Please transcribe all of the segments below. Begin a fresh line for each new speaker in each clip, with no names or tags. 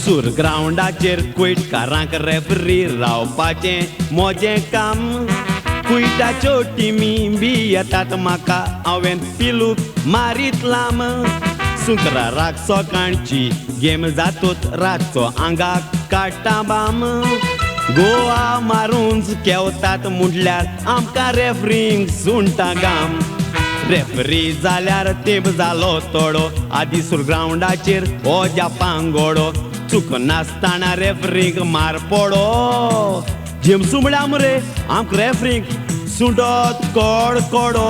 सूर ग्राउंडाचेर कुयटकारांक रेफरी रावपाचें मोजें काम कुयटाच्यो टिमी बी येतात म्हाका हांवें पिलूक मारीत लांब सुंकराराक सोकाणची गेम जातूच रातचो आंगाक काडटा बाम गोवा मारूंच केवतात म्हटल्यार आमकां रेफरींक सुंटा गाम रेफरी जाल्यार तेंप जालो तोडो आदीसूर ग्राउंडाचेर हो जापांगोडो चूक नासतना रेफरींक मार पडो जेमसू म्हळ्यार मरे आमकां रेफरींक सुंटोत कोड कोडो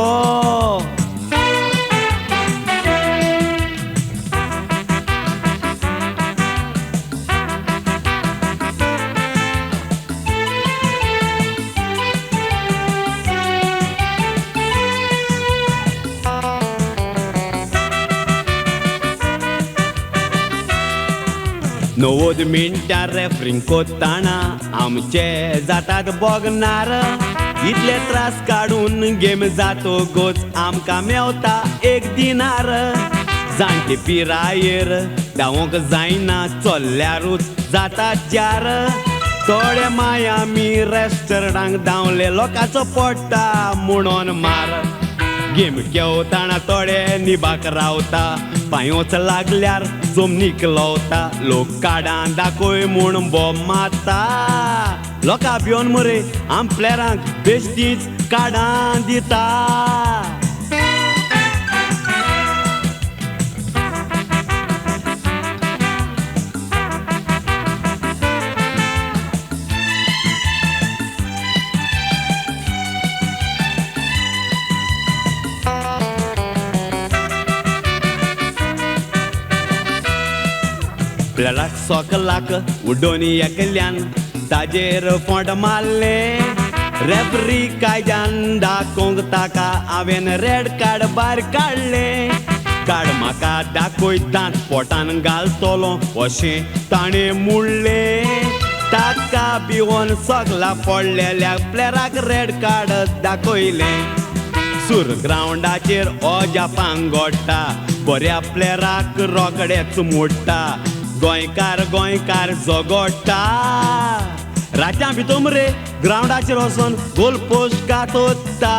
नव्वद मिनटां रेफरींग कोत्ताना आमचे जातात बोगनार इतले त्रास काडून गेम जातोगोच आमकां मेवता एक दिनार जाणटे पिरायेर धांवोंक जायना चल्ल्यारूच जाता जार थोडे मायामी रेस्टॉरंटांक धांवले लोकांचो पडटा म्हणून मार गेम केवताना थोडे निबाक रावता पांयोच लागल्यार जमनीक लावता लोक काडां दाखय म्हूण बोम मारता लोकां भिवन मरे आम प्लेयरांक बेश्टीच काडां दिता प्लेयराक सोकलाक उडोवन एकल्यान ताजेर फोंड मारले रेफरी कायद्यान दाखोवंक ताका हांवें रेड कार्ड भायर काडले कार्ड म्हाका दाखयतात पोटान घालतलो अशें ताणें म्हणलें ताका भिवून सगला पडलेल्या प्लेयराक रेड कार्ड दाखयलें सूर ग्राउंडाचेर हो जापांग घोडटा बऱ्या प्लेयराक रोकडेच मोडटा गोंयकार जोगोडटा रातच्या भितर मरे ग्राउंडाचेर वचोन गोल पोस्ट घातोता